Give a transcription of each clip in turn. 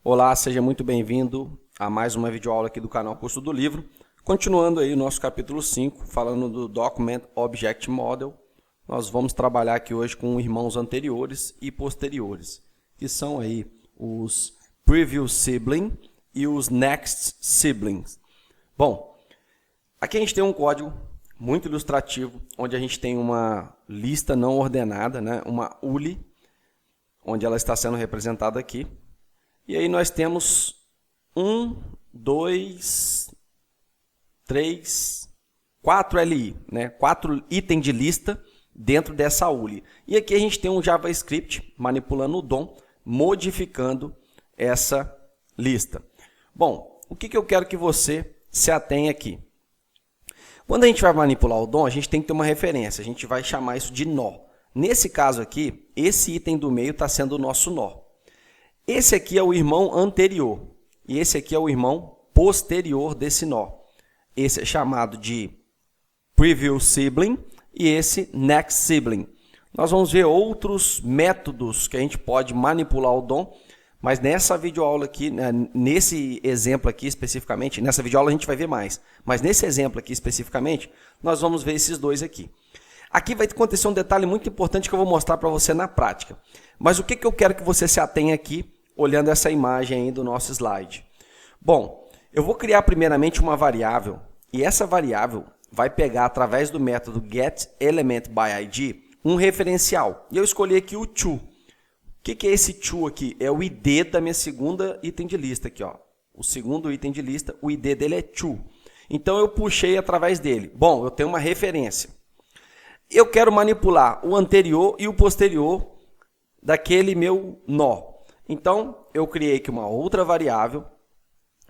Olá, seja muito bem-vindo a mais uma videoaula aqui do canal Curso do Livro. Continuando aí o nosso capítulo 5, falando do Document Object Model, nós vamos trabalhar aqui hoje com irmãos anteriores e posteriores, que são aí os Previous Sibling e os Next Siblings. Bom, aqui a gente tem um código muito ilustrativo, onde a gente tem uma lista não ordenada, né? Uma ULI, onde ela está sendo representada aqui. E aí nós temos 4 LI, né? 4 itens de lista dentro dessa ULI. E aqui a gente tem um JavaScript manipulando o DOM, modificando essa lista. Bom, o que eu quero que você se atenha aqui? Quando a gente vai manipular o DOM, a gente tem que ter uma referência. A gente vai chamar isso de nó. Nesse caso aqui, esse item do meio está sendo o nosso nó. Esse aqui é o irmão anterior e esse aqui é o irmão posterior desse nó. Esse é chamado de Previous Sibling e esse Next Sibling. Nós vamos ver outros métodos que a gente pode manipular o DOM, mas nessa videoaula aqui, nesse exemplo aqui especificamente, nessa videoaula a gente vai ver mais, mas nesse exemplo aqui especificamente, nós vamos ver esses dois aqui. Aqui vai acontecer um detalhe muito importante que eu vou mostrar para você na prática. Mas o que eu quero que você se atenha aqui, olhando essa imagem aí do nosso slide? Bom, eu vou criar primeiramente uma variável, e essa variável vai pegar, através do método getElementById, um referencial. E eu escolhi aqui o to. O que é esse to aqui? É o ID da minha segunda item de lista aqui, ó. O segundo item de lista, o ID dele é to. Então eu puxei através dele. Bom, eu tenho uma referência. Eu quero manipular o anterior e o posterior daquele meu nó. Então, eu criei aqui uma outra variável,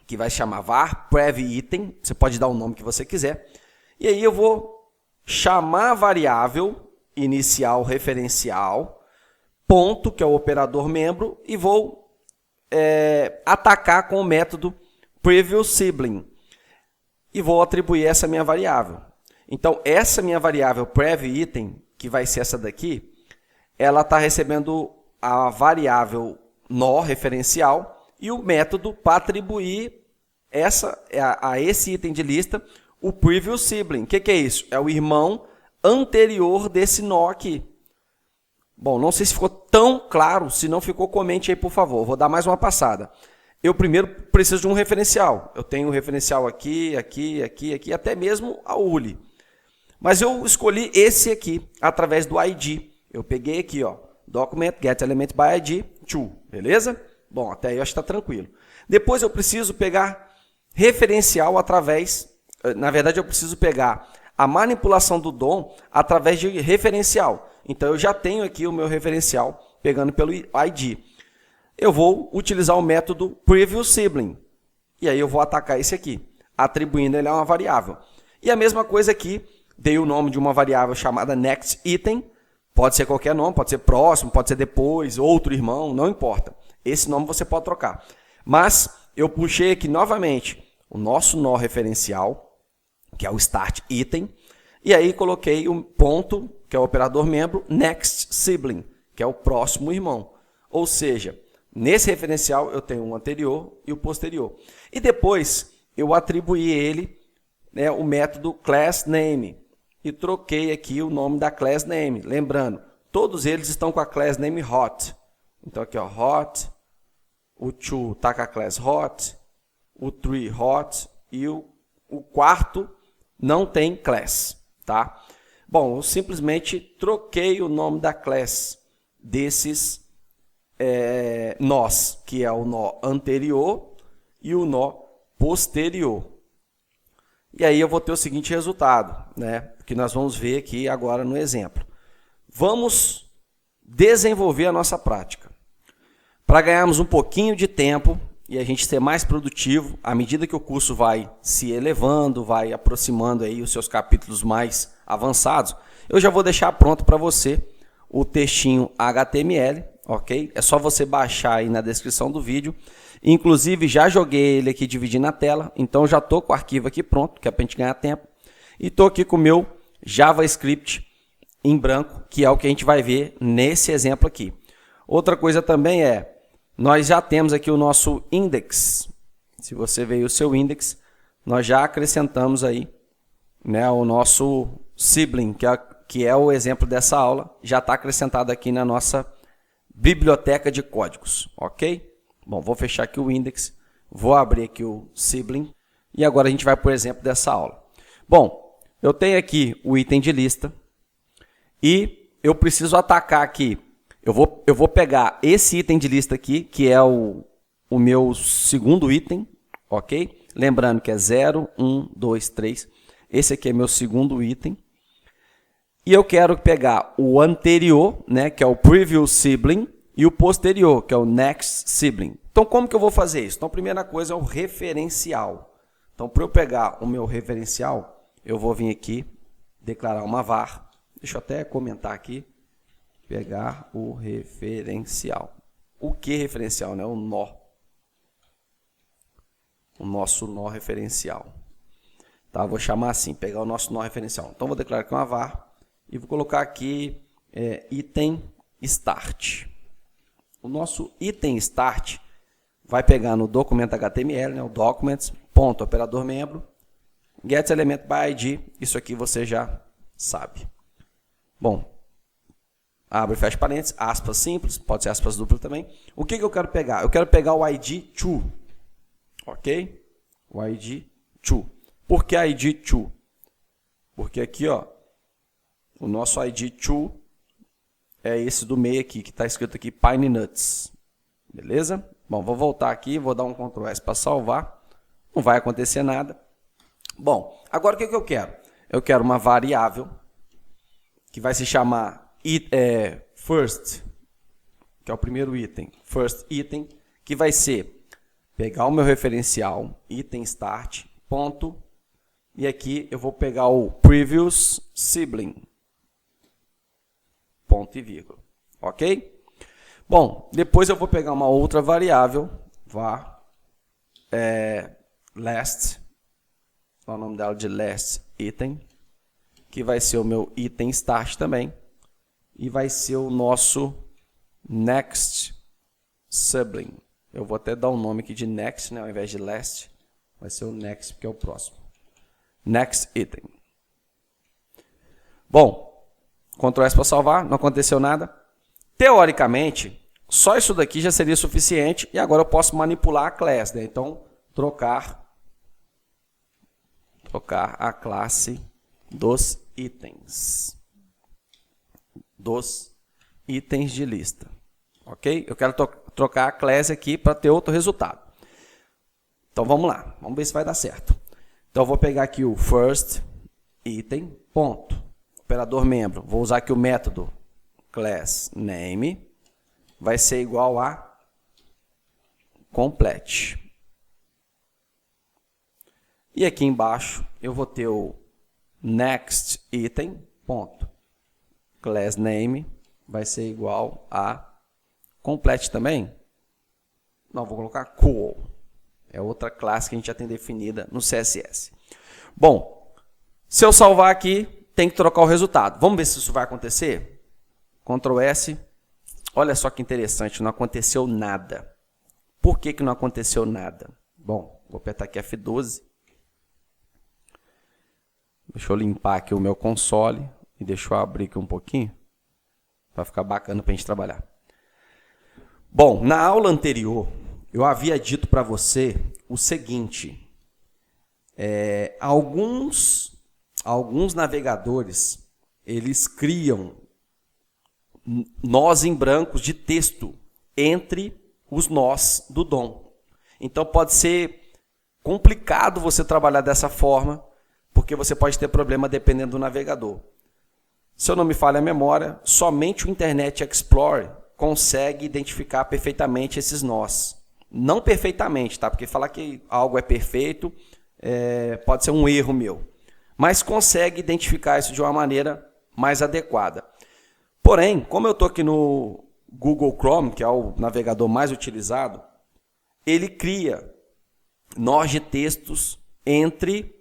que vai chamar var previitem, você pode dar o nome que você quiser. E aí eu vou chamar a variável inicial referencial, ponto, que é o operador membro, e vou atacar com o método Previous Sibling. E vou atribuir essa minha variável. Então, essa minha variável previitem, que vai ser essa daqui, ela está recebendo a variável nó referencial e o método para atribuir a esse item de lista o previous sibling. O que é isso? É o irmão anterior desse nó aqui. Bom, não sei se ficou tão claro. Se não ficou, comente aí, por favor. Vou dar mais uma passada. Eu primeiro preciso de um referencial. Eu tenho um referencial aqui, até mesmo a ULI. Mas eu escolhi esse aqui através do ID. Eu peguei aqui, ó, Document getElementById to, beleza? Bom, até aí eu acho que está tranquilo. Depois eu preciso pegar referencial através, na verdade eu preciso pegar a manipulação do DOM através de referencial. Então eu já tenho aqui o meu referencial pegando pelo ID. Eu vou utilizar o método Previous Sibling. E aí eu vou atacar esse aqui, atribuindo ele a uma variável. E a mesma coisa aqui, dei o nome de uma variável chamada Next Item. Pode ser qualquer nome, pode ser próximo, pode ser depois, outro irmão, não importa. Esse nome você pode trocar. Mas eu puxei aqui novamente o nosso nó referencial, que é o Start Item, e aí coloquei um ponto, que é o operador membro, Next Sibling, que é o próximo irmão. Ou seja, nesse referencial eu tenho o anterior e o posterior. E depois eu atribuí ele, né, o método ClassName. E troquei aqui o nome da class name. Lembrando, todos eles estão com a class name hot. Então aqui, ó, hot, o to está com a class hot, o tree hot e o quarto não tem class, tá? Bom, eu simplesmente troquei o nome da class desses nós, que é o nó anterior e o nó posterior. E aí eu vou ter o seguinte resultado, né? Que nós vamos ver aqui agora no exemplo. Vamos desenvolver a nossa prática. Para ganharmos um pouquinho de tempo e a gente ser mais produtivo, à medida que o curso vai se elevando, vai aproximando aí os seus capítulos mais avançados, eu já vou deixar pronto para você o textinho HTML, ok? É só você baixar aí na descrição do vídeo. Inclusive, já joguei ele aqui dividindo a tela, então já estou com o arquivo aqui pronto, que é para a gente ganhar tempo. E estou aqui com o meu JavaScript em branco, que é o que a gente vai ver nesse exemplo aqui. Outra coisa também é, nós já temos aqui o nosso index. Se você veio o seu index, nós já acrescentamos aí, né, o nosso sibling, que é o exemplo dessa aula, já está acrescentado aqui na nossa biblioteca de códigos, ok? Bom, vou fechar aqui o index, vou abrir aqui o sibling e agora a gente vai para o exemplo dessa aula. Bom, eu tenho aqui o item de lista e eu preciso atacar aqui. Eu vou pegar esse item de lista aqui, que é o meu segundo item, ok? Lembrando que é 0, 1, 2, 3. Esse aqui é meu segundo item. E eu quero pegar o anterior, né, que é o previous sibling, e o posterior, que é o next sibling. Então, como que eu vou fazer isso? Então, a primeira coisa é o referencial. Então, para eu pegar o meu referencial, eu vou vir aqui, declarar uma var. Deixa eu até comentar aqui. Pegar o referencial. O que referencial, né? O nó. O nosso nó referencial. Tá? Vou chamar assim, pegar o nosso nó referencial. Então, vou declarar aqui uma var e vou colocar aqui item start. O nosso item start vai pegar no documento HTML, né? O documents, ponto, operador membro, get element by ID. Isso aqui você já sabe. Bom, abre e fecha parênteses, aspas simples, pode ser aspas duplas também. O que eu quero pegar? Eu quero pegar o ID to, ok? O ID to. Por que ID to? Porque aqui, ó, o nosso ID to é esse do meio aqui, que está escrito aqui Pine Nuts. Beleza? Bom, vou voltar aqui, vou dar um Ctrl S para salvar. Não vai acontecer nada. Bom, agora o que eu quero? Eu quero uma variável que vai se chamar first, que é o primeiro item, first item, que vai ser pegar o meu referencial, item start, ponto, e aqui eu vou pegar o previous sibling, ponto e vírgula, ok? Bom, depois eu vou pegar uma outra variável, var last, o nome dela de last item, que vai ser o meu item start também, e vai ser o nosso next sibling. Eu vou até dar um nome aqui de next, né, ao invés de last, vai ser o next, porque é o próximo. Next item. Bom, Ctrl S para salvar, não aconteceu nada. Teoricamente, só isso daqui já seria suficiente, e agora eu posso manipular a class, né? Então, trocar a classe dos itens. Dos itens de lista. Ok? Eu quero trocar a class aqui para ter outro resultado. Então, vamos lá. Vamos ver se vai dar certo. Então, eu vou pegar aqui o first item, ponto. Operador membro. Vou usar aqui o método class name. Vai ser igual a complete. E aqui embaixo, eu vou ter o next item, ponto. Class name vai ser igual a complete também. Não, vou colocar cool. É outra classe que a gente já tem definida no CSS. Bom, se eu salvar aqui, tem que trocar o resultado. Vamos ver se isso vai acontecer? Ctrl S. Olha só que interessante, não aconteceu nada. Por que não aconteceu nada? Bom, vou apertar aqui F12. Deixa eu limpar aqui o meu console e deixa eu abrir aqui um pouquinho para ficar bacana para a gente trabalhar. Bom, na aula anterior, eu havia dito para você o seguinte, alguns navegadores, eles criam nós em brancos de texto entre os nós do DOM. Então, pode ser complicado você trabalhar dessa forma, porque você pode ter problema dependendo do navegador. Se eu não me falha a memória, somente o Internet Explorer consegue identificar perfeitamente esses nós. Não perfeitamente, tá? Porque falar que algo é perfeito pode ser um erro meu. Mas consegue identificar isso de uma maneira mais adequada. Porém, como eu estou aqui no Google Chrome, que é o navegador mais utilizado, ele cria nós de textos entre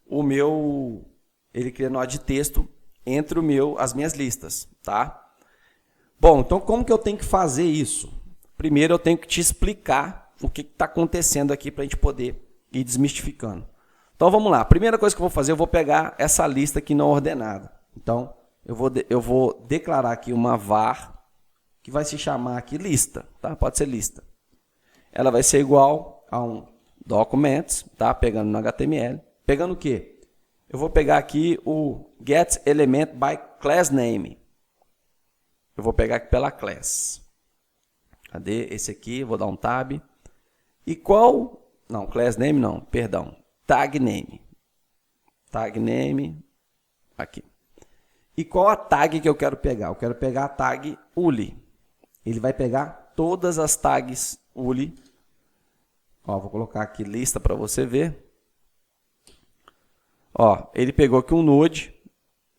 o meu... Ele cria nó de texto entre as minhas listas, tá? Bom, então como que eu tenho que fazer isso? primeiro eu tenho que te explicar o que está acontecendo aqui para a gente poder ir desmistificando. Então vamos lá, a primeira coisa que eu vou fazer, eu vou pegar essa lista aqui não ordenada. Então eu vou declarar aqui uma var, que vai se chamar aqui lista, tá? Pode ser lista. Ela vai ser igual a um documents, tá? Pegando no HTML. Pegando o quê? Eu vou pegar aqui o get element by class name. Eu vou pegar aqui pela class. Cadê esse aqui? Vou dar um tab. E qual... Não, class name não, perdão. Tag name. Tag name. Aqui. E qual a tag que eu quero pegar? Eu quero pegar a tag ULI. Ele vai pegar todas as tags ULI. Ó, vou colocar aqui lista para você ver. Ó, ele pegou aqui um node,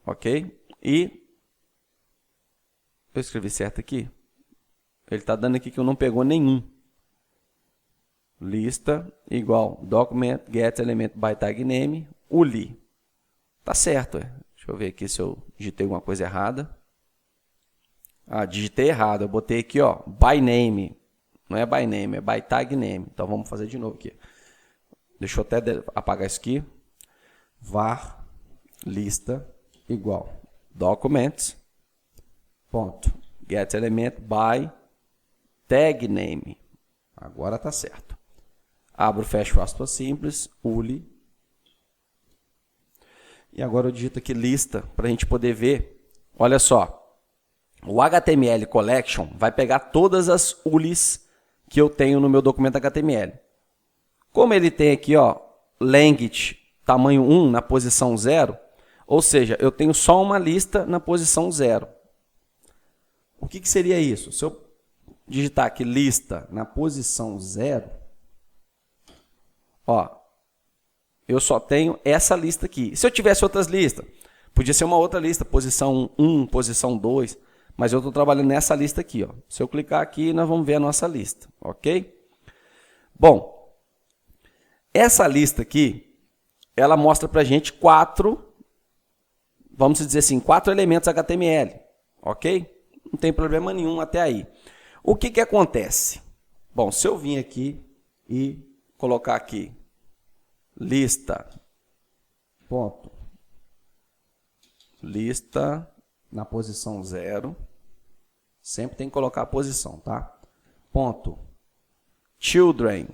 ok? E eu escrevi certo aqui. Ele está dando aqui que eu não pegou nenhum. Lista igual document get element by tag name ULI. Tá certo, é. Deixa eu ver aqui se eu digitei alguma coisa errada. Ah, digitei errado. Eu botei aqui, ó, by name. Não é by name, é by tag name. Então vamos fazer de novo aqui. Deixa eu até apagar isso aqui. Var lista igual documents ponto get element by tag name. Agora tá certo. Abro, fecho aspas simples, ULI. E agora eu digito aqui lista para a gente poder ver. Olha só, o HTML Collection vai pegar todas as ULIs que eu tenho no meu documento HTML. Como ele tem aqui, ó, language tamanho 1 na posição 0, ou seja, eu tenho só uma lista na posição 0. O que seria isso? Se eu digitar aqui lista na posição 0, ó, eu só tenho essa lista aqui. Se eu tivesse outras listas, podia ser uma outra lista, posição 1, posição 2, mas eu estou trabalhando nessa lista aqui. Ó. Se eu clicar aqui, nós vamos ver a nossa lista, ok? Bom, essa lista aqui, ela mostra para a gente 4, vamos dizer assim, 4 elementos HTML, ok? Não tem problema nenhum até aí. O que acontece? Bom, se eu vim aqui e colocar aqui lista, ponto, lista na posição 0, sempre tem que colocar a posição, tá? Ponto, children,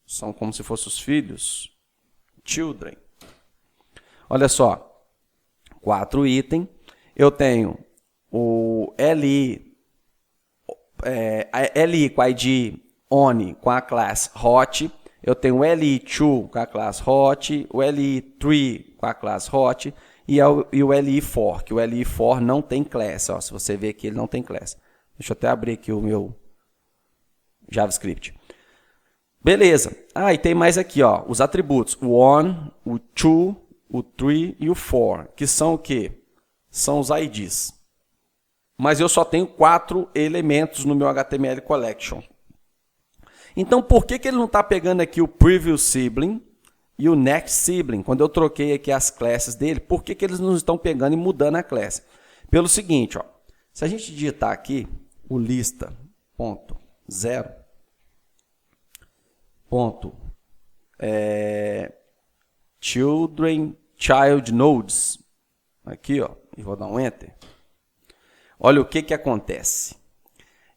são como se fossem os filhos, children. Olha só, 4 itens, eu tenho o LI, LI com a ID on com a classe hot, eu tenho o LI2 com a classe hot, o LI3 com a classe hot e o LI4, que o LI4 não tem classe, ó, se você ver aqui ele não tem classe. Deixa eu até abrir aqui o meu JavaScript. Beleza. Ah, e tem mais aqui, ó, os atributos, o on, o to, o 3 e o 4, que são o quê? São os IDs. Mas eu só tenho 4 elementos no meu HTML Collection. Então, por que ele não está pegando aqui o Previous Sibling e o Next Sibling? Quando eu troquei aqui as classes dele, por que eles não estão pegando e mudando a classe? Pelo seguinte, ó, se a gente digitar aqui o lista.0, child nodes, aqui, ó, e vou dar um Enter. Olha o que acontece.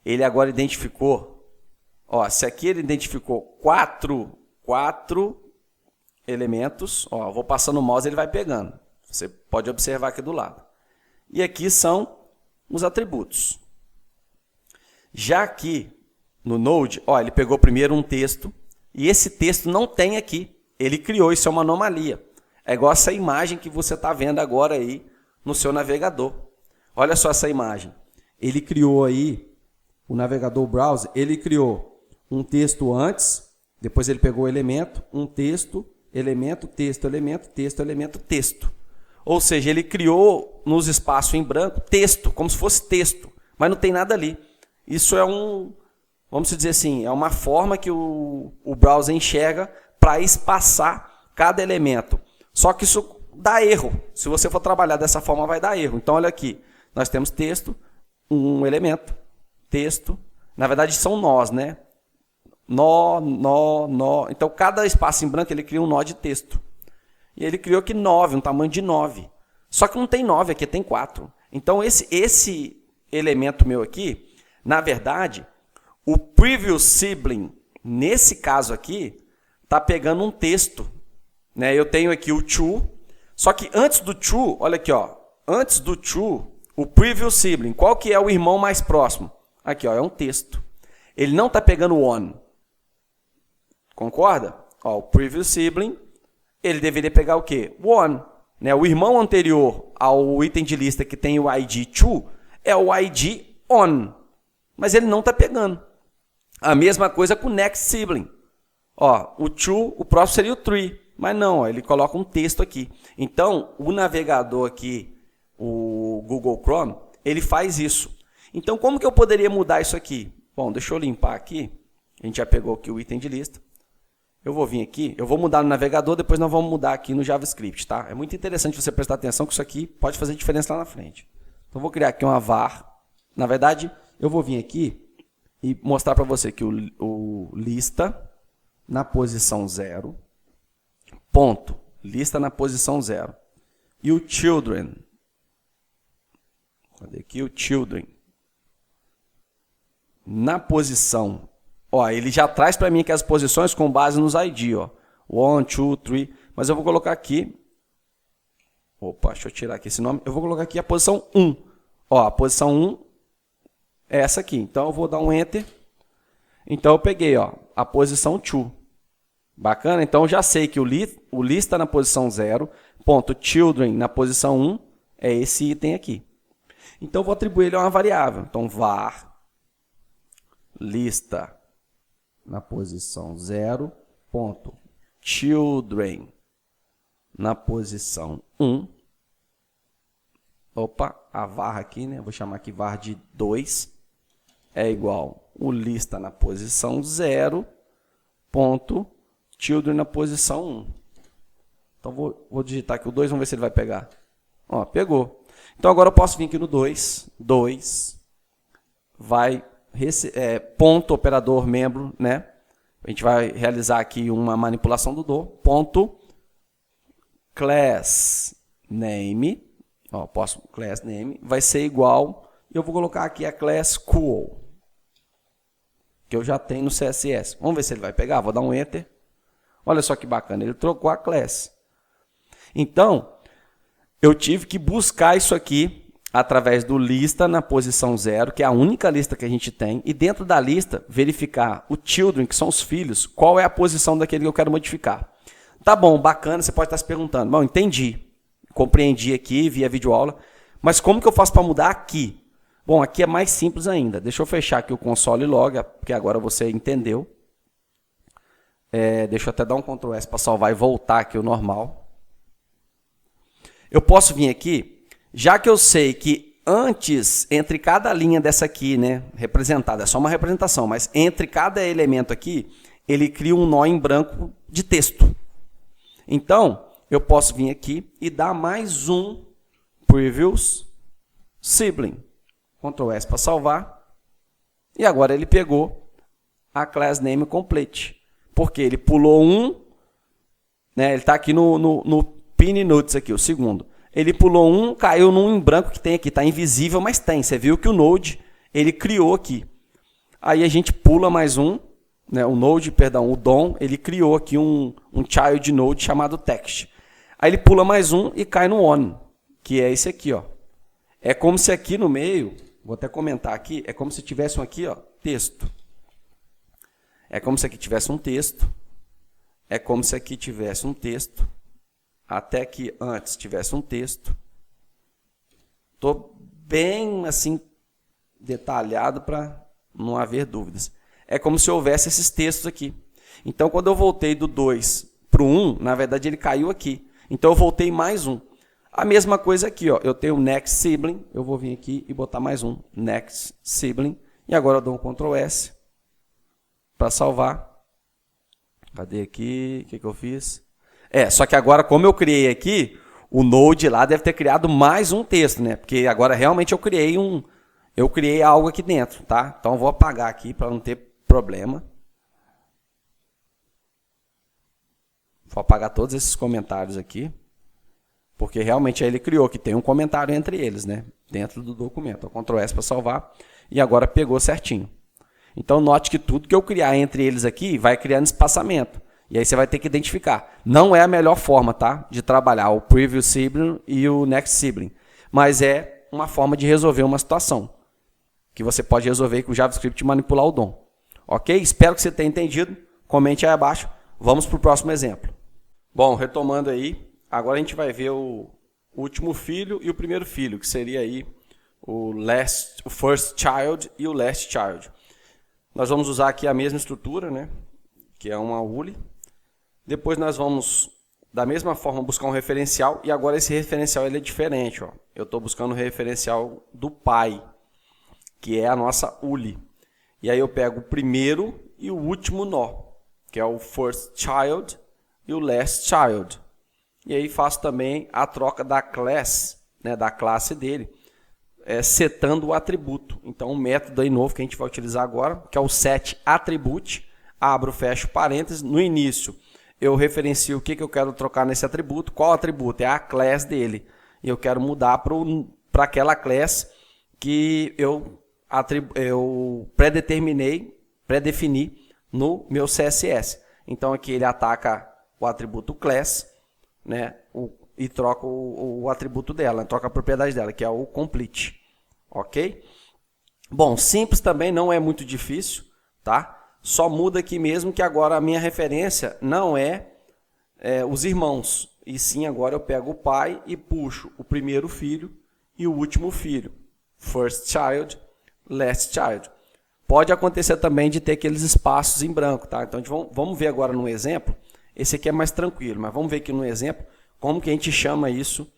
Ele agora identificou, ó, se aqui ele identificou 4 elementos, ó, vou passando o mouse, ele vai pegando. Você pode observar aqui do lado. E aqui são os atributos. Já aqui no Node, ó, ele pegou primeiro um texto, e esse texto não tem aqui. Ele criou, isso é uma anomalia. É igual essa imagem que você está vendo agora aí no seu navegador. Olha só essa imagem. Ele criou aí, o navegador browser, ele criou um texto antes, depois ele pegou o elemento, um texto, elemento, texto, elemento, texto, elemento, texto. Ou seja, ele criou nos espaços em branco texto, como se fosse texto, mas não tem nada ali. Isso é vamos dizer assim, é uma forma que o browser enxerga para espaçar cada elemento. Só que isso dá erro. Se você for trabalhar dessa forma, vai dar erro. Então, olha aqui. Nós temos texto, um elemento, texto, Na verdade, são nós, né? Nó, nó, nó. Então, cada espaço em branco, ele cria um nó de texto. E ele criou aqui 9, um tamanho de 9. Só que não tem 9 aqui, tem 4. Então, esse elemento meu aqui, na verdade, o previous sibling, nesse caso aqui, está pegando um texto. Né? Eu tenho aqui o to, só que antes do to, olha aqui, ó, antes do to, o previous sibling, qual que é o irmão mais próximo? Aqui, ó, é um texto. Ele não está pegando o one. Concorda? Ó, o previous sibling, ele deveria pegar o quê? O one. Né? O irmão anterior ao item de lista que tem o ID to é o ID on. Mas ele não está pegando. A mesma coisa com o next sibling. Ó, o to, o próximo seria o tree. Mas não, ó, ele coloca um texto aqui. Então, o navegador aqui, o Google Chrome, ele faz isso. Então, como que eu poderia mudar isso aqui? Bom, deixa eu limpar aqui. A gente já pegou aqui o item de lista. Eu vou vir aqui, eu vou mudar no navegador, depois nós vamos mudar aqui no JavaScript, tá? É muito interessante você prestar atenção que isso aqui pode fazer diferença lá na frente. Então, eu vou criar aqui uma var. Na verdade, eu vou vir aqui e mostrar para você que o lista na posição 0, ponto, lista na posição 0. E o children, cadê aqui o children? Na posição, ó, ele já traz para mim aqui as posições com base nos ID, ó. 1, 2, 3, mas eu vou colocar aqui, opa, deixa eu tirar aqui esse nome, eu vou colocar aqui a posição 1. Ó, a posição 1 é essa aqui, então eu vou dar um Enter. Então eu peguei, ó, a posição 2. Bacana? Então eu já sei que o lista na posição 0, ponto children na posição 1, é esse item aqui. Então eu vou atribuir ele a uma variável. Então var lista na posição 0, ponto children na posição 1. Opa, a var aqui, né? Vou chamar aqui var de 2 é igual o lista na posição 0, ponto children na posição 1. Então, vou digitar aqui o 2, vamos ver se ele vai pegar. Ó, pegou. Então, agora eu posso vir aqui no 2. 2 vai, ponto operador membro, né? A gente vai realizar aqui uma manipulação do do. Ponto class name. Ó, class name vai ser igual. Eu vou colocar aqui a class cool, que eu já tenho no CSS. Vamos ver se ele vai pegar. Vou dar um Enter. Olha só que bacana, ele trocou a class. Então, eu tive que buscar isso aqui através do lista na posição 0, que é a única lista que a gente tem, e dentro da lista, verificar o children, que são os filhos, qual é a posição daquele que eu quero modificar. Tá bom, bacana, você pode estar se perguntando. Bom, entendi, compreendi aqui via videoaula, mas como que eu faço para mudar aqui? Bom, aqui é mais simples ainda. Deixa eu fechar aqui o console log, porque agora você entendeu. Deixa eu até dar um Ctrl S para salvar e voltar aqui o normal. Eu posso vir aqui, já que eu sei que antes, entre cada linha dessa aqui, né, representada, é só uma representação, mas entre cada elemento aqui, ele cria um nó em branco de texto. Então, eu posso vir aqui e dar mais um previous sibling. Ctrl S para salvar. E agora ele pegou a class name complete. Porque ele pulou um, né, ele está aqui no pin notes aqui, o segundo. Ele pulou um, caiu num em branco que tem aqui, está invisível, mas tem. Você viu que o Node, ele criou aqui. Aí a gente pula mais um, né, o DOM, ele criou aqui um child node chamado text. Aí ele pula mais um e cai no on, que é esse aqui, ó. É como se aqui no meio, vou até comentar aqui, é como se tivesse um aqui, ó, texto. É como se aqui tivesse um texto. É como se aqui tivesse um texto. Até que antes tivesse um texto. Estou bem assim detalhado para não haver dúvidas. É como se houvesse esses textos aqui. Então, quando eu voltei do 2 para o 1, na verdade ele caiu aqui. Então, eu voltei mais um. A mesma coisa aqui, ó. Eu tenho o next sibling. Eu vou vir aqui e botar mais um. Next sibling. E agora eu dou um Ctrl S para salvar. Cadê aqui? O que eu fiz? Só que agora, como eu criei aqui, o Node lá deve ter criado mais um texto, né? Porque agora realmente eu criei eu criei algo aqui dentro, tá? Então eu vou apagar aqui para não ter problema. Vou apagar todos esses comentários aqui, porque realmente ele criou que tem um comentário entre eles, né? Dentro do documento. Ctrl S para salvar e agora pegou certinho. Então note que tudo que eu criar entre eles aqui vai criando espaçamento. E aí você vai ter que identificar. Não é a melhor forma, tá? De trabalhar o Previous Sibling e o Next Sibling. Mas é uma forma de resolver uma situação. Que você pode resolver com o JavaScript e manipular o DOM. Ok? Espero que você tenha entendido. Comente aí abaixo. Vamos para o próximo exemplo. Bom, retomando aí. Agora a gente vai ver o último filho e o primeiro filho. Que seria aí o first child e o last child. Nós vamos usar aqui a mesma estrutura, né? Que é uma ULI. Depois nós vamos, da mesma forma, buscar um referencial. E agora esse referencial ele é diferente. Ó. Eu estou buscando o referencial do pai, que é a nossa ULI. E aí eu pego o primeiro e o último nó, que é o first child e o last child. E aí faço também a troca da class, né, da classe dele, setando o atributo. Então, um método aí novo que a gente vai utilizar agora, que é o setAttribute. Abro, fecho parênteses. No início, eu referencio o que eu quero trocar nesse atributo. Qual atributo? É a class dele. E eu quero mudar para aquela class que eu predefini no meu CSS. Então, aqui ele ataca o atributo class, né, e troca o atributo dela, troca a propriedade dela, que é o complete. Ok? Bom, simples também, não é muito difícil, tá? Só muda aqui mesmo que agora a minha referência não é os irmãos, e sim agora eu pego o pai e puxo o primeiro filho e o último filho. First child, last child. Pode acontecer também de ter aqueles espaços em branco, tá? Então vamos ver agora no exemplo. Esse aqui é mais tranquilo, mas vamos ver aqui no exemplo como que a gente chama isso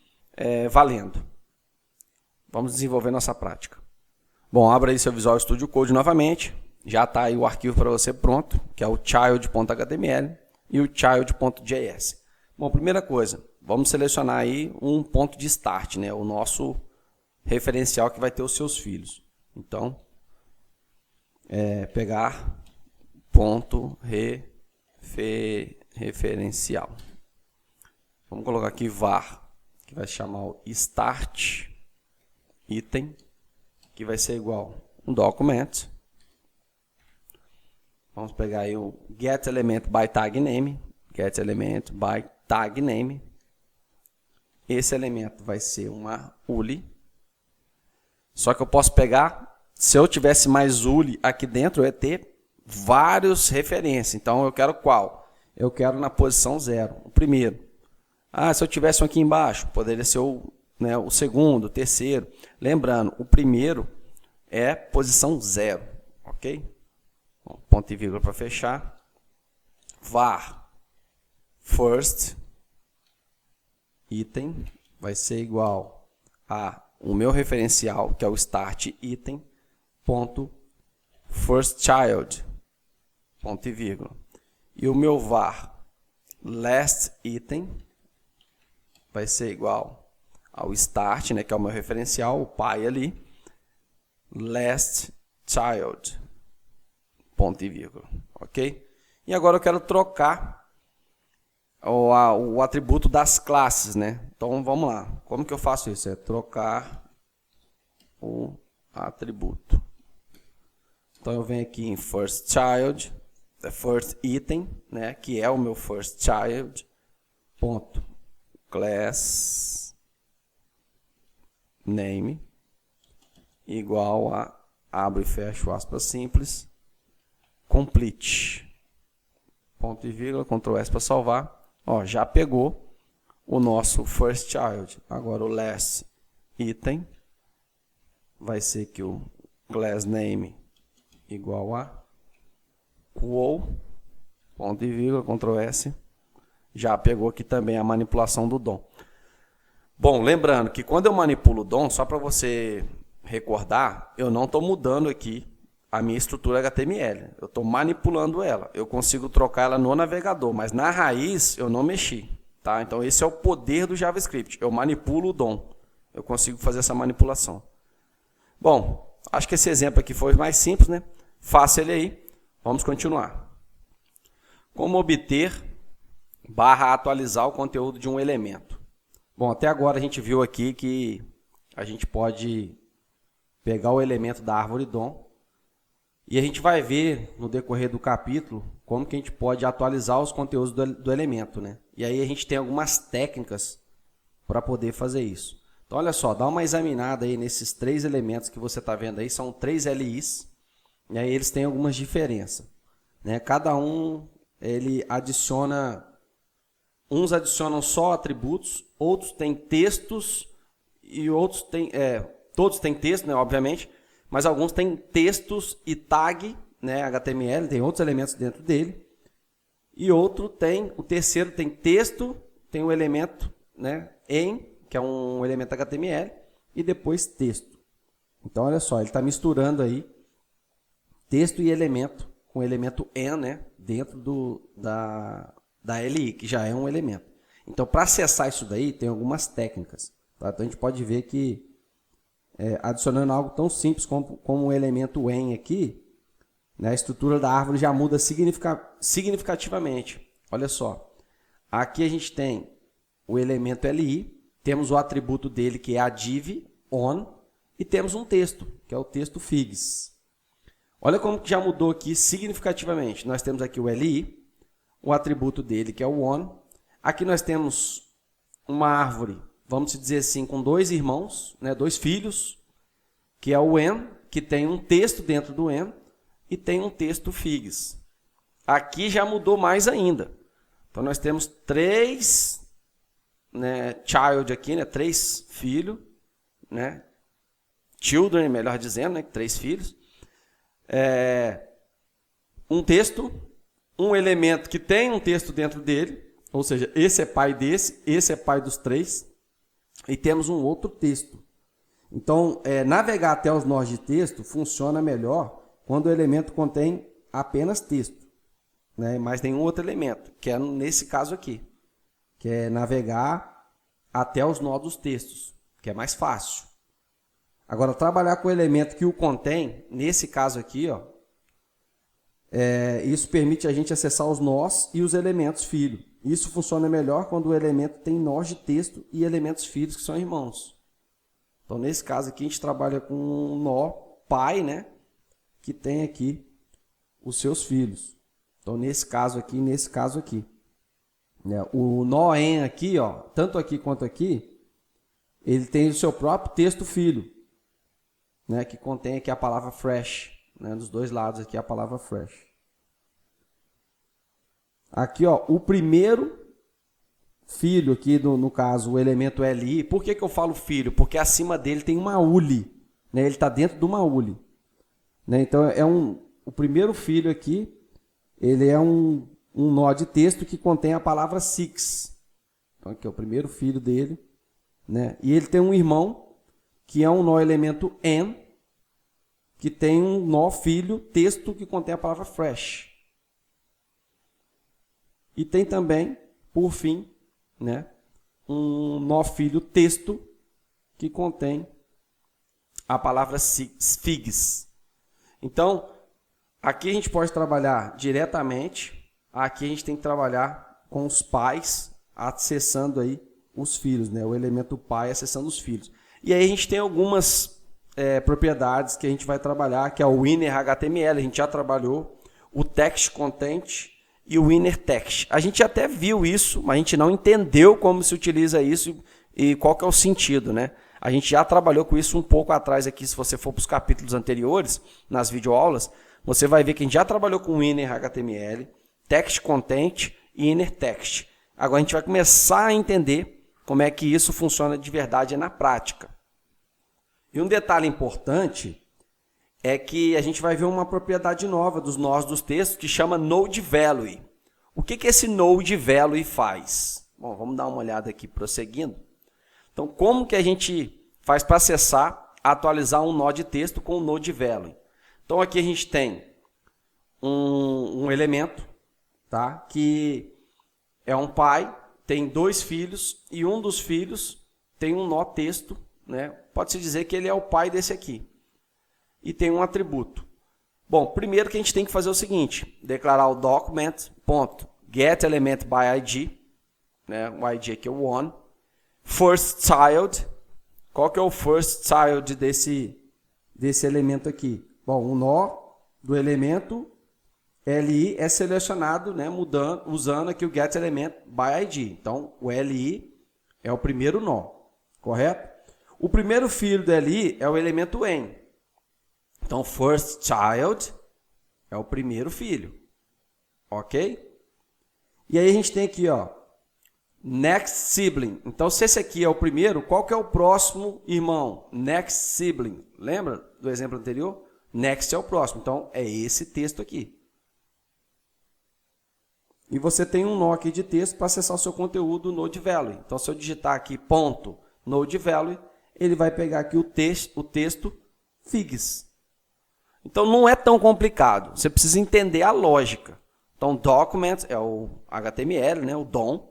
valendo. Vamos desenvolver nossa prática. Bom, abra aí seu Visual Studio Code novamente. Já está aí o arquivo para você pronto, que é o child.html e o child.js. Bom, primeira coisa, vamos selecionar aí um ponto de start, né? O nosso referencial que vai ter os seus filhos. Então, pegar ponto referencial. Vamos colocar aqui var, que vai chamar o start item, que vai ser igual um document. Vamos pegar aí o getElementByTagName, getElementByTagName. Esse elemento vai ser uma ULI. Só que eu posso pegar, se eu tivesse mais ULI aqui dentro, eu ia ter vários referências. Então eu quero qual? Eu quero na posição 0, o primeiro. Se eu tivesse um aqui embaixo, poderia ser o segundo, o terceiro. Lembrando, o primeiro é posição 0, ok? Bom, ponto e vírgula para fechar. Var first item vai ser igual a o meu referencial, que é o start item, ponto first child, ponto e vírgula. E o meu var last item vai ser igual ao start, né, que é o meu referencial, o pai ali, last child, ponto e vírgula, ok? E agora eu quero trocar o atributo das classes, né? Então vamos lá, como que eu faço isso? É trocar o atributo. Então eu venho aqui em first child, first item, né, que é o meu first child, ponto class name igual a, abro e fecho aspas simples, complete, ponto e vírgula, Ctrl S para salvar. Ó, já pegou o nosso first child. Agora o last item vai ser que o class name igual a qual, ponto e vírgula, Ctrl S. Já pegou aqui também a manipulação do DOM. Bom, lembrando que quando eu manipulo o DOM, só para você recordar, eu não estou mudando aqui a minha estrutura HTML. Eu estou manipulando ela. Eu consigo trocar ela no navegador, mas na raiz eu não mexi. Tá? Então esse é o poder do JavaScript. Eu manipulo o DOM. Eu consigo fazer essa manipulação. Bom, Acho que esse exemplo aqui foi mais simples, né? Faça ele aí. Vamos continuar. Como obter / atualizar o conteúdo de um elemento? Bom, até agora a gente viu aqui que a gente pode pegar o elemento da árvore DOM e a gente vai ver no decorrer do capítulo como que a gente pode atualizar os conteúdos do elemento, né? E aí a gente tem algumas técnicas para poder fazer isso. Então, olha só, dá uma examinada aí nesses 3 elementos que você está vendo aí, são 3 LIs, e aí eles têm algumas diferenças, né? Cada um, ele adiciona, uns adicionam só atributos, outros têm textos, e outros têm, todos têm texto, né, obviamente, mas alguns têm textos e tag, né, HTML, tem outros elementos dentro dele, e o terceiro tem texto, tem um elemento, né, em, que é um elemento HTML, e depois texto. Então, olha só, ele está misturando aí texto e elemento, com o elemento en, né, dentro da LI, que já é um elemento. Então, para acessar isso daí, tem algumas técnicas. Tá? Então, a gente pode ver que, adicionando algo tão simples como o elemento en aqui, né, a estrutura da árvore já muda significativamente. Olha só, aqui a gente tem o elemento LI, temos o atributo dele, que é a div on, e temos um texto, que é o texto figs. Olha como que já mudou aqui significativamente. Nós temos aqui o LI, o atributo dele, que é o on. Aqui nós temos uma árvore, vamos dizer assim, com 2 irmãos, né, 2 filhos, que é o en, que tem um texto dentro do en, e tem um texto figs. Aqui já mudou mais ainda. Então, nós temos 3... né, child aqui, né, 3 filhos, né, children, melhor dizendo, né, 3 filhos, um texto, um elemento que tem um texto dentro dele, ou seja, esse é pai desse, esse é pai dos 3, e temos um outro texto. Então, navegar até os nós de texto funciona melhor quando o elemento contém apenas texto, né, mas nenhum outro elemento, que é nesse caso aqui, que é navegar até os nós dos textos, que é mais fácil. Agora, trabalhar com o elemento que o contém, nesse caso aqui, ó, isso permite a gente acessar os nós e os elementos filho. Isso funciona melhor quando o elemento tem nós de texto e elementos filhos, que são irmãos. Então, nesse caso aqui, a gente trabalha com um nó pai, né, que tem aqui os seus filhos. Então, nesse caso aqui e nesse caso aqui. O nó en aqui, ó, tanto aqui quanto aqui, ele tem o seu próprio texto filho, né, que contém aqui a palavra fresh, né, dos 2 lados aqui a palavra fresh. Aqui, ó, o primeiro filho aqui, no caso, o elemento LI. Por que eu falo filho? Porque acima dele tem uma ULI, né, ele está dentro de uma ULI. Né, então, o primeiro filho aqui, ele é um nó de texto que contém a palavra six. Então, aqui é o primeiro filho dele, né? E ele tem um irmão, que é um nó elemento en, que tem um nó filho texto que contém a palavra fresh. E tem também, por fim, né, um nó filho texto que contém a palavra figs. Então, aqui a gente pode trabalhar diretamente. Aqui a gente tem que trabalhar com os pais, acessando aí os filhos, né? O elemento pai acessando os filhos. E aí a gente tem algumas propriedades que a gente vai trabalhar, que é o inner HTML, a gente já trabalhou, o text content e o inner text. A gente até viu isso, mas a gente não entendeu como se utiliza isso e qual que é o sentido, né? A gente já trabalhou com isso um pouco atrás aqui, se você for para os capítulos anteriores, nas videoaulas, você vai ver que a gente já trabalhou com o inner HTML, text content e inner text. Agora a gente vai começar a entender como é que isso funciona de verdade na prática. E um detalhe importante é que a gente vai ver uma propriedade nova dos nós dos textos que chama node value. O que esse node value faz? Bom, vamos dar uma olhada aqui prosseguindo. Então, como que a gente faz para acessar, atualizar um nó de texto com o node value? Então, aqui a gente tem um elemento, tá? Que é um pai, tem 2 filhos e um dos filhos tem um nó texto, né? Pode-se dizer que ele é o pai desse aqui. e tem um atributo. Bom, primeiro que a gente tem que fazer o seguinte, declarar o document.getElementById, né? O ID aqui é o one, firstChild, qual que é o firstChild desse elemento aqui? Bom, o nó do elemento LI é selecionado, né, usando aqui o getElementById. Então, o LI é o primeiro nó, correto? O primeiro filho do LI é o elemento N. Então, firstChild é o primeiro filho, ok? E aí a gente tem aqui, ó, next sibling. Então, se esse aqui é o primeiro, qual que é o próximo irmão? Next sibling. Lembra do exemplo anterior? Next é o próximo. Então, é esse texto aqui. E você tem um nó aqui de texto para acessar o seu conteúdo Node Value. Então, se eu digitar aqui ponto Node Value, ele vai pegar aqui o texto figs. Então, não é tão complicado. Você precisa entender a lógica. Então, document é o HTML, né, o DOM.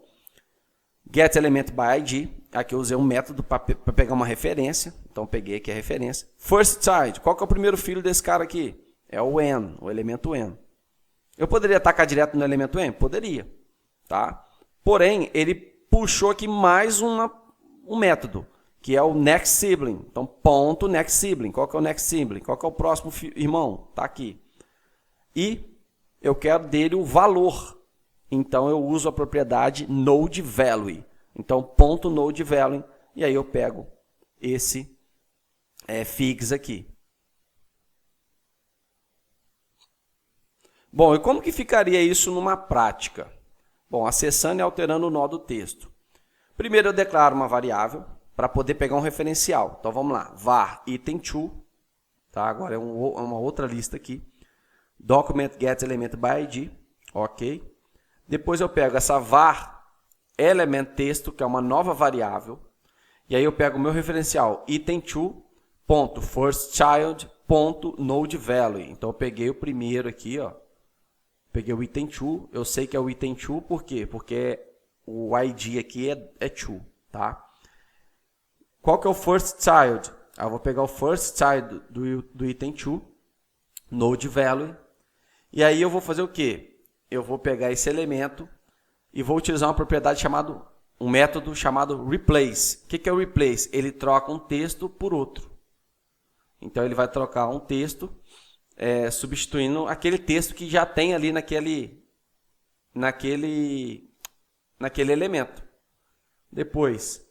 GetElementById. Aqui eu usei um método para pegar uma referência. Então, peguei aqui a referência. firstChild. Qual que é o primeiro filho desse cara aqui? É o N, o elemento N. Eu poderia atacar direto no elemento N? Poderia. Tá? Porém, ele puxou aqui mais um método, que é o next sibling. Então, ponto next sibling. Qual que é o next sibling? Qual que é o próximo irmão? Está aqui. E eu quero dele o valor. Então, eu uso a propriedade node value. Então, ponto node value. E aí eu pego esse figs aqui. Bom, e como que ficaria isso numa prática? Bom, acessando e alterando o nó do texto. Primeiro eu declaro uma variável para poder pegar um referencial. Então vamos lá, var item2, tá? Agora é uma outra lista aqui. Document getElementById, ok. Depois eu pego essa var elementTexto, que é uma nova variável. E aí eu pego o meu referencial item2.firstChild.nodeValue. Então eu peguei o primeiro aqui, ó. Peguei o item2, eu sei que é o item2, por quê? Porque o ID aqui é true, tá? Qual que é o firstChild? Eu vou pegar o firstChild do item2, nodeValue, e aí eu vou fazer o quê? Eu vou pegar esse elemento e vou utilizar uma propriedade chamada, um método chamado replace. O que é o replace? Ele troca um texto por outro. Então ele vai trocar um texto substituindo aquele texto que já tem ali naquele elemento. Depois,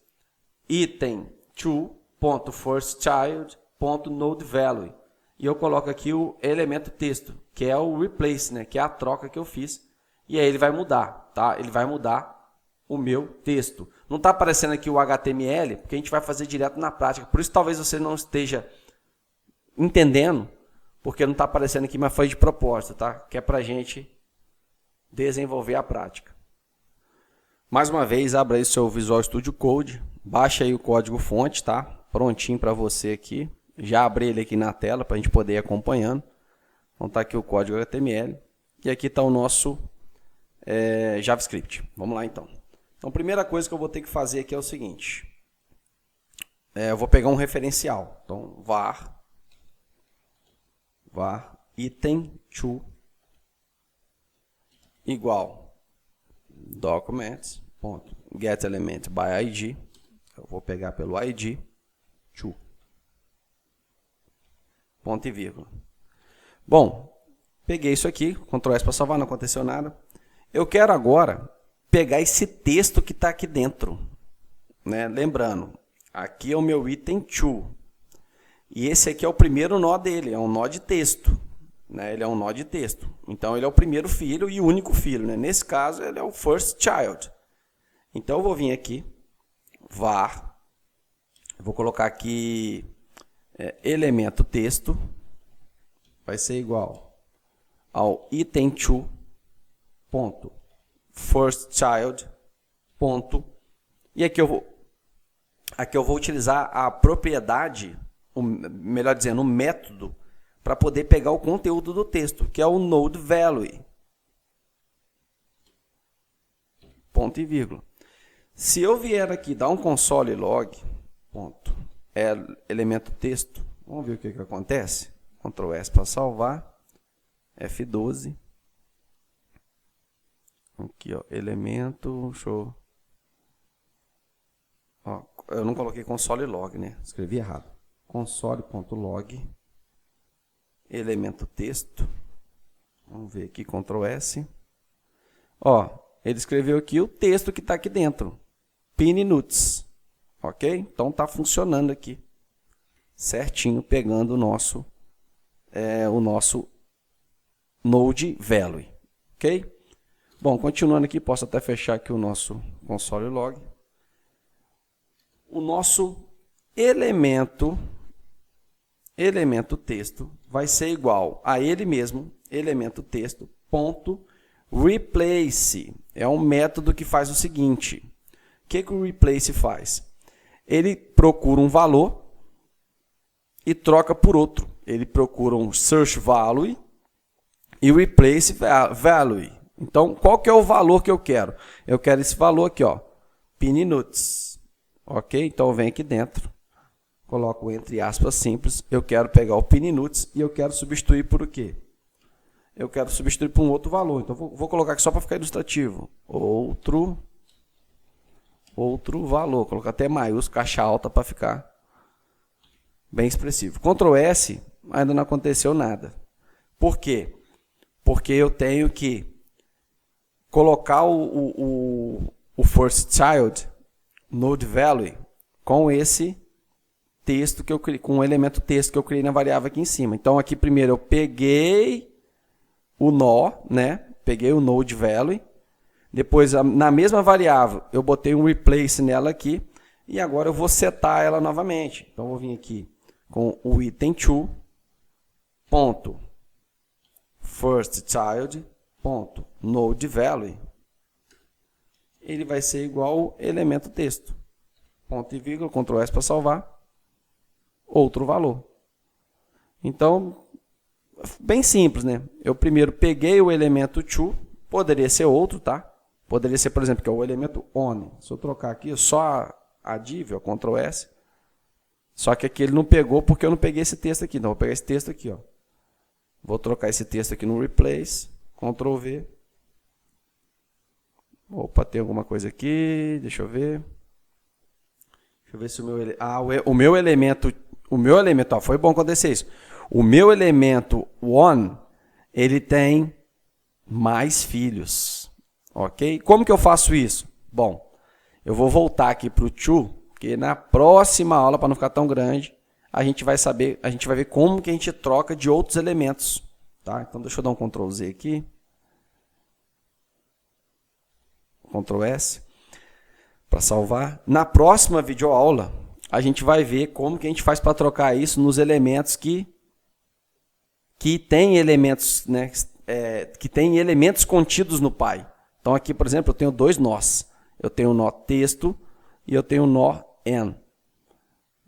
item2.firstChild.nodeValue. E eu coloco aqui o elemento texto, que é o replace, né? Que é a troca que eu fiz. E aí ele vai mudar, tá? Ele vai mudar o meu texto. Não está aparecendo aqui o HTML, porque a gente vai fazer direto na prática. Por isso talvez você não esteja entendendo, porque não está aparecendo aqui, mas foi de propósito, tá? Que é para a gente desenvolver a prática. Mais uma vez, abra aí o seu Visual Studio Code, baixa aí o código fonte, tá? Prontinho para você aqui. Já abri ele aqui na tela para a gente poder ir acompanhando. Então está aqui o código HTML e aqui está o nosso JavaScript. Vamos lá então. Então a primeira coisa que eu vou ter que fazer aqui é o seguinte. Eu vou pegar um referencial. Então var item2 igual documents.getElementById. Eu vou pegar pelo ID 2. Ponto e vírgula. Bom, peguei isso aqui, Ctrl S para salvar, não aconteceu nada. Eu quero agora pegar esse texto que está aqui dentro, né? Lembrando, aqui é o meu item 2. E esse aqui é o primeiro nó dele, é um nó de texto, né? Ele é um nó de texto. Então ele é o primeiro filho e o único filho, né? Nesse caso ele é o first child. Então eu vou vir aqui, var, eu vou colocar aqui elemento texto, vai ser igual ao item2 ponto firstChild ponto, e aqui eu vou utilizar a propriedade, melhor dizendo, o método para poder pegar o conteúdo do texto, que é o nodeValue. Ponto e vírgula. Se eu vier aqui dar um console log, ponto, elemento texto, vamos ver o que acontece. Ctrl S para salvar, F12. Aqui, ó, elemento, show. Ó, eu não coloquei console log, né? Escrevi errado. Console.log, elemento texto. Vamos ver aqui, Ctrl S. Ó, ele escreveu aqui o texto que está aqui dentro. Pininuts. Ok? Então está funcionando aqui. Certinho, pegando o nosso Node Value. Ok? Bom, continuando aqui, posso até fechar aqui o nosso console log. O nosso elemento texto vai ser igual a ele mesmo, elemento texto, ponto, replace. É um método que faz o seguinte. O que o replace faz? Ele procura um valor e troca por outro. Ele procura um search value e replace value. Então, qual que é o valor que eu quero? Eu quero esse valor aqui, ó, pininuts. Ok? Então, eu venho aqui dentro, coloco entre aspas simples, eu quero pegar o pininuts e eu quero substituir por o quê? Eu quero substituir por um outro valor. Então, vou colocar aqui só para ficar ilustrativo. Outro valor. Vou colocar até maiúsculo, caixa alta para ficar bem expressivo. Ctrl S, ainda não aconteceu nada. Por quê? Porque eu tenho que colocar o first child node value com esse texto que eu criei, com o elemento texto que eu criei na variável aqui em cima. Então aqui primeiro eu peguei o nó, né? Peguei o node value. Depois na mesma variável eu botei um replace nela aqui e agora eu vou setar ela novamente. Então eu vou vir aqui com o item to ponto first child ponto node value. Ele vai ser igual ao elemento texto. Ponto e vírgula, Ctrl S para salvar. Outro valor. Então, bem simples, né? Eu primeiro peguei o elemento to, poderia ser outro, tá? Poderia ser, por exemplo, que é o elemento on. Se eu trocar aqui só a div, ó, Ctrl S. Só que aqui ele não pegou porque eu não peguei esse texto aqui. Então, vou pegar esse texto aqui, ó. Vou trocar esse texto aqui no replace, Ctrl V. Opa, tem alguma coisa aqui, deixa eu ver. Deixa eu ver se o meu elemento, ó, foi bom acontecer isso. O meu elemento one, ele tem mais filhos, ok? Como que eu faço isso? Bom, eu vou voltar aqui para o to, porque na próxima aula, para não ficar tão grande, a gente vai ver como que a gente troca de outros elementos, tá? Então deixa eu dar um Ctrl Z aqui. Ctrl S para salvar. Na próxima videoaula, a gente vai ver como que a gente faz para trocar isso nos elementos que tem elementos, né, que tem elementos contidos no pai. Então aqui, por exemplo, eu tenho dois nós. Eu tenho o nó texto e eu tenho o nó n.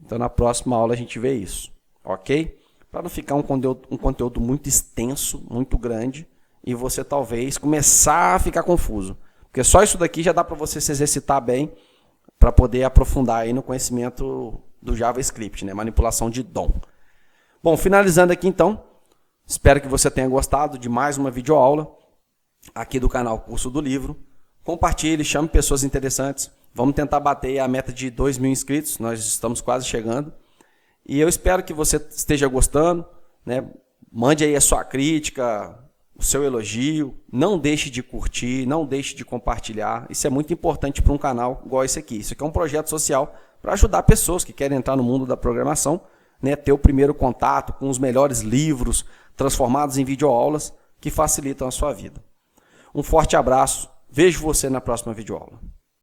Então na próxima aula a gente vê isso, ok? Para não ficar um conteúdo muito extenso, muito grande, e você talvez começar a ficar confuso. Porque só isso daqui já dá para você se exercitar bem para poder aprofundar aí no conhecimento do JavaScript, né? Manipulação de DOM. Bom, finalizando aqui então, espero que você tenha gostado de mais uma videoaula aqui do canal Curso do Livro. Compartilhe, chame pessoas interessantes. Vamos tentar bater a meta de 2.000 inscritos, nós estamos quase chegando. E eu espero que você esteja gostando, né? Mande aí a sua crítica, o seu elogio, não deixe de curtir, não deixe de compartilhar. Isso é muito importante para um canal igual esse aqui. Isso aqui é um projeto social para ajudar pessoas que querem entrar no mundo da programação, né, ter o primeiro contato com os melhores livros transformados em videoaulas que facilitam a sua vida. Um forte abraço, vejo você na próxima videoaula.